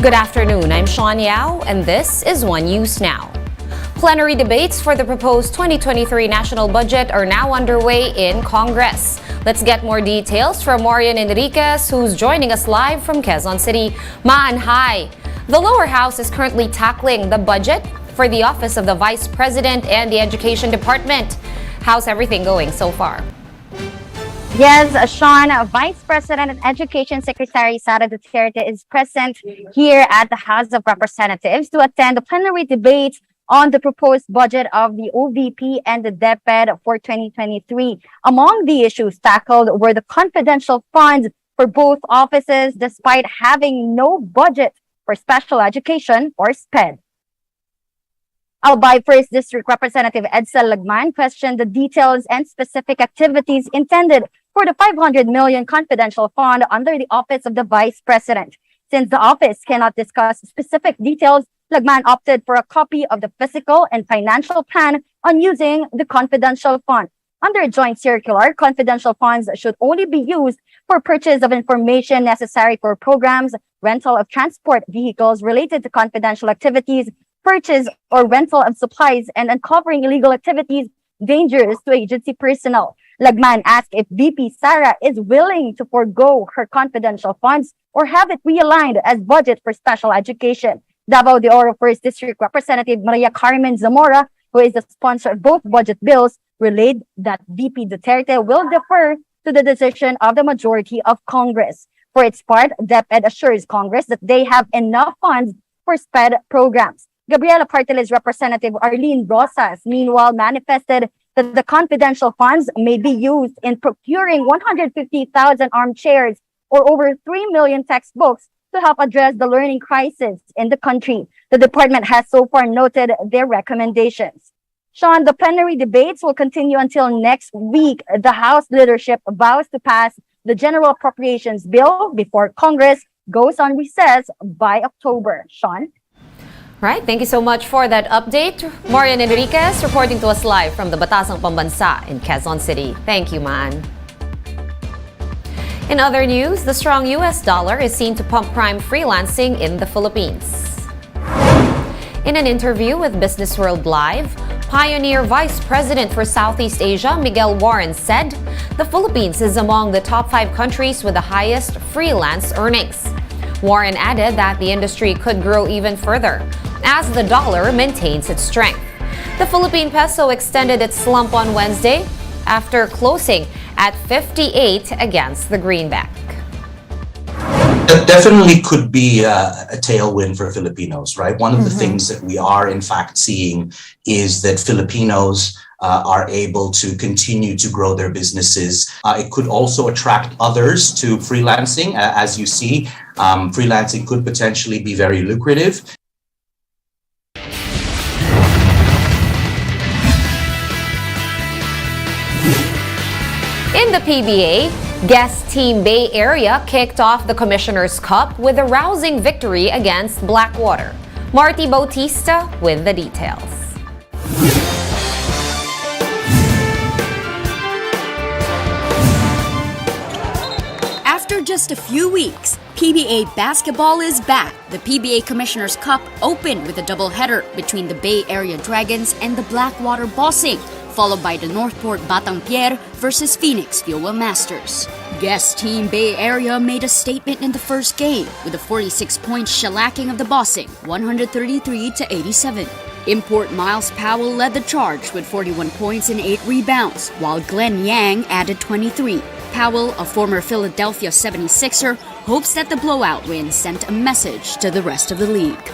Good afternoon, I'm Sean Yao, and this is One News Now. Plenary debates for the proposed 2023 national budget are now underway in Congress. Let's get more details from Marian Enriquez, who's joining us live from Quezon City. Maan, hi! The lower house is currently tackling the budget for the Office of the Vice President and the Education Department. How's everything going so far? Yes, Sean, Vice President and Education Secretary Sara Duterte is present here at the House of Representatives to attend the plenary debate on the proposed budget of the OVP and the DepEd for 2023. Among the issues tackled were the confidential funds for both offices despite having no budget for special education or SPED. Albay 1st District Representative Edsel Lagman questioned the details and specific activities intended for the 500 million confidential fund under the Office of the Vice President. Since the office cannot discuss specific details, Lagman opted for a copy of the fiscal and financial plan on using the confidential fund. Under a joint circular, confidential funds should only be used for purchase of information necessary for programs, rental of transport vehicles related to confidential activities, purchase or rental of supplies, and uncovering illegal activities dangerous to agency personnel. Lagman asked if VP Sara is willing to forego her confidential funds or have it realigned as budget for special education. Davao de Oro 1st District Representative Maria Carmen Zamora, who is the sponsor of both budget bills, relayed that VP Duterte will defer to the decision of the majority of Congress. For its part, DepEd assures Congress that they have enough funds for SPED programs. Gabriela Partiles Representative Arlene Rosas, meanwhile, manifested that the confidential funds may be used in procuring 150,000 armchairs or over 3 million textbooks to help address the learning crisis in the country. The department has so far noted their recommendations. Sean, the plenary debates will continue until next week. The House leadership vows to pass the General Appropriations Bill before Congress goes on recess by October. Sean? Right, thank you so much for that update. Marian Enriquez reporting to us live from the Batasang Pambansa in Quezon City. Thank you, man. In other news, the strong US dollar is seen to pump prime freelancing in the Philippines. In an interview with Business World Live, Payoneer Vice President for Southeast Asia, Miguel Warren, said the Philippines is among the top 5 countries with the highest freelance earnings. Warren added that the industry could grow even further as the dollar maintains its strength. The Philippine peso extended its slump on Wednesday after closing at 58 against the greenback. That definitely could be a tailwind for Filipinos, right? One of the things that we are in fact seeing is that Filipinos are able to continue to grow their businesses. It could also attract others to freelancing. As you see, freelancing could potentially be very lucrative. In the PBA, guest team Bay Area kicked off the Commissioner's Cup with a rousing victory against Blackwater. Marty Bautista with the details. After just a few weeks, PBA basketball is back. The PBA Commissioner's Cup opened with a doubleheader between the Bay Area Dragons and the Blackwater Bossing, followed by the Northport Batang Pier versus Phoenix Fuel Masters. Guest team Bay Area made a statement in the first game with a 46-point shellacking of the Bossing, 133-87. Import Miles Powell led the charge with 41 points and 8 rebounds, while Glenn Yang added 23. Powell, a former Philadelphia 76er, hopes that the blowout win sent a message to the rest of the league.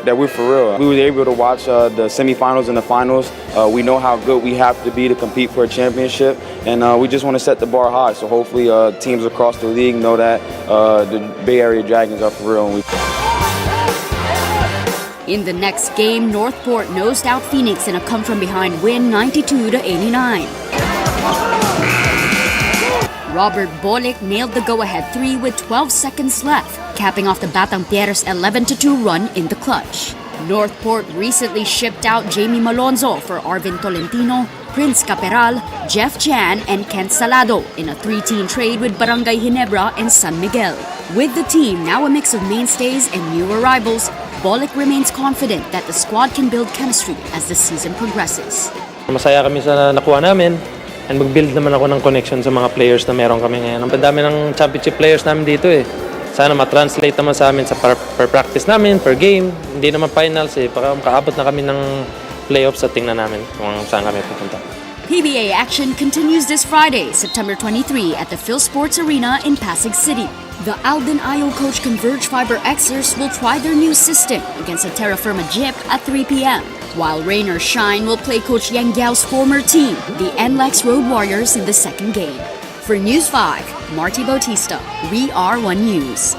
That we're for real. We were able to watch the semifinals and the finals. We know how good we have to be to compete for a championship, and we just want to set the bar high. So hopefully teams across the league know that the Bay Area Dragons are for real. In the next game, Northport nosed out Phoenix in a come-from-behind win 92-89. Robert Bolick nailed the go-ahead 3 with 12 seconds left, capping off the Batang Pierre's 11-2 run in the clutch. Northport recently shipped out Jamie Malonzo for Arvin Tolentino, Prince Caperal, Jeff Chan, and Kent Salado in a 3-team trade with Barangay Ginebra and San Miguel. With the team now a mix of mainstays and new arrivals, Bolic remains confident that the squad can build chemistry as the season progresses. Masaya kami sa nakuha namin and mag-build naman ako ng connection sa mga players na meron kami ngayon. Ang dami ng championship players namin dito eh. Sana ma-translate naman sa amin sa per practice namin, per game. Hindi naman finals eh. Baka makaabot na kami ng playoffs at tingnan namin kung saan kami pupunta. PBA action continues this Friday, September 23 at the Phil Sports Arena in Pasig City. The Alden Ayo coach Converge Fiber Xers will try their new system against a Terra Firma Jip at 3 p.m. While Rainer Shine will play Coach Yang Gao's former team, the NLEX Road Warriors, in the second game. For News 5, Marty Bautista, We Are One News.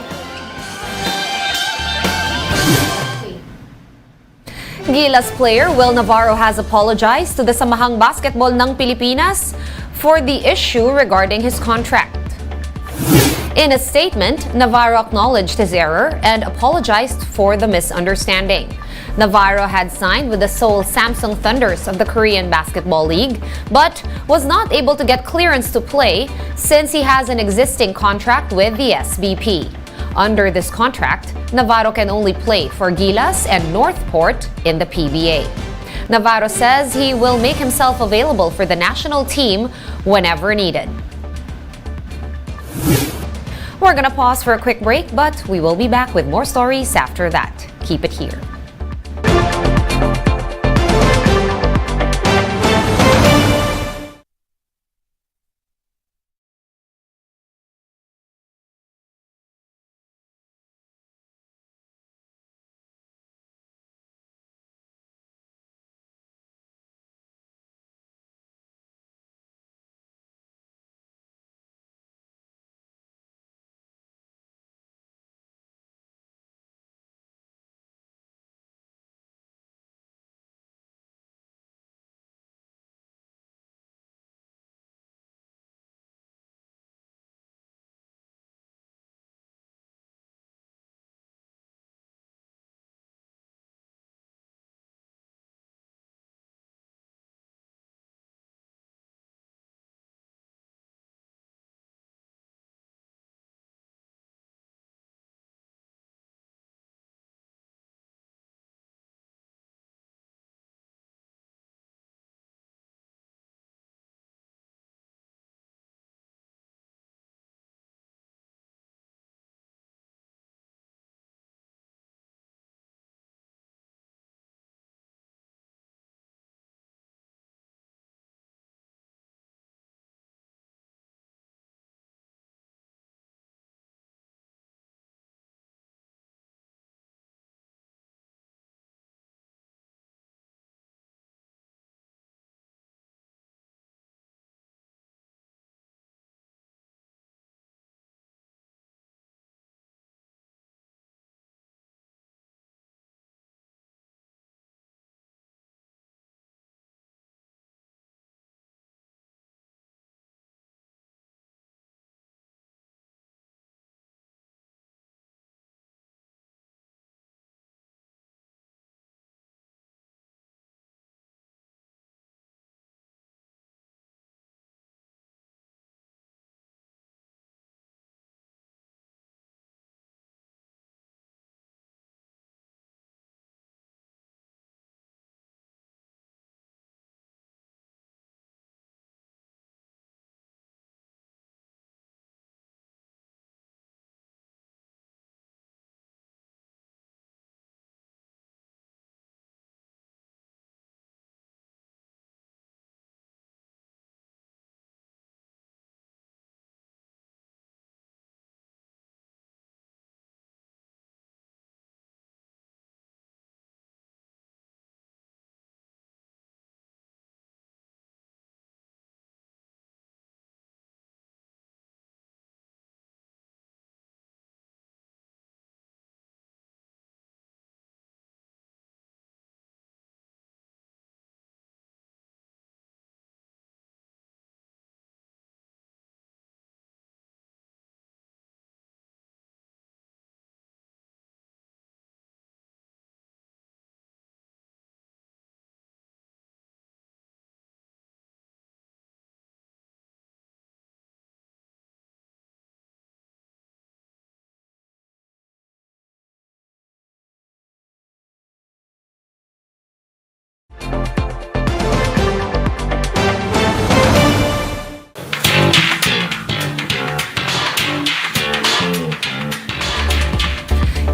Gilas player Will Navarro has apologized to the Samahang Basketball ng Pilipinas for the issue regarding his contract. In a statement, Navarro acknowledged his error and apologized for the misunderstanding. Navarro had signed with the Seoul Samsung Thunders of the Korean Basketball League, but was not able to get clearance to play since he has an existing contract with the SBP. Under this contract, Navarro can only play for Gilas and Northport in the PBA. Navarro says he will make himself available for the national team whenever needed. We're gonna pause for a quick break, but we will be back with more stories after that. Keep it here.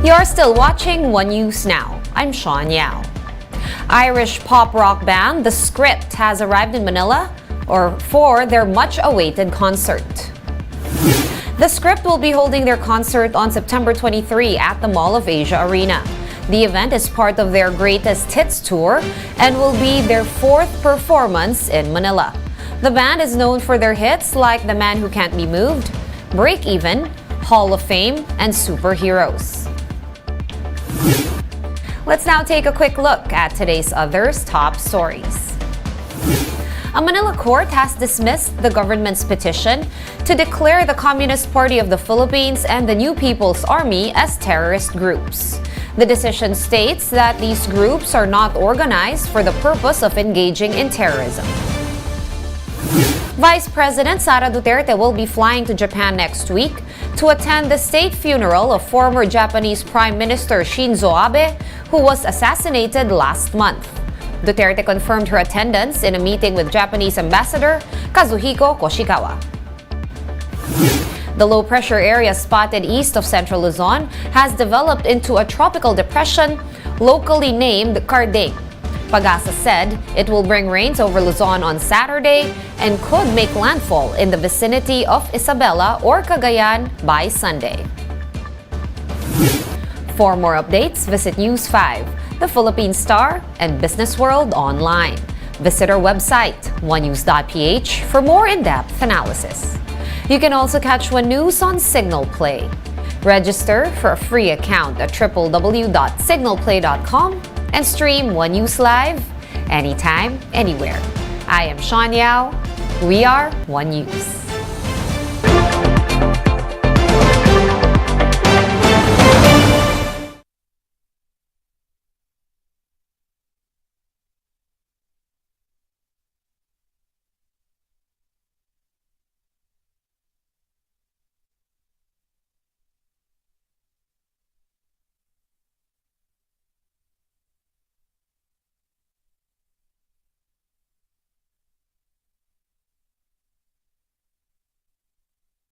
You're still watching One News Now. I'm Sean Yao. Irish pop rock band The Script has arrived in Manila for their much-awaited concert. The Script will be holding their concert on September 23 at the Mall of Asia Arena. The event is part of their Greatest Hits tour and will be their fourth performance in Manila. The band is known for their hits like The Man Who Can't Be Moved, Break Even, Hall of Fame, and Superheroes. Let's now take a quick look at today's others top stories. A Manila court has dismissed the government's petition to declare the Communist Party of the Philippines and the New People's Army as terrorist groups. The decision states that these groups are not organized for the purpose of engaging in terrorism. Vice President Sara Duterte will be flying to Japan next week to attend the state funeral of former Japanese Prime Minister Shinzo Abe, who was assassinated last month. Duterte confirmed her attendance in a meeting with Japanese Ambassador Kazuhiko Koshikawa. The low-pressure area spotted east of central Luzon has developed into a tropical depression locally named Carding. Pag-asa said it will bring rains over Luzon on Saturday and could make landfall in the vicinity of Isabela or Cagayan by Sunday. For more updates, visit News 5, The Philippine Star, and Business World online. Visit our website, onenews.ph, for more in-depth analysis. You can also catch One News on Signal Play. Register for a free account at www.signalplay.com and stream One News Live anytime, anywhere. I am Sean Yao. We are One News.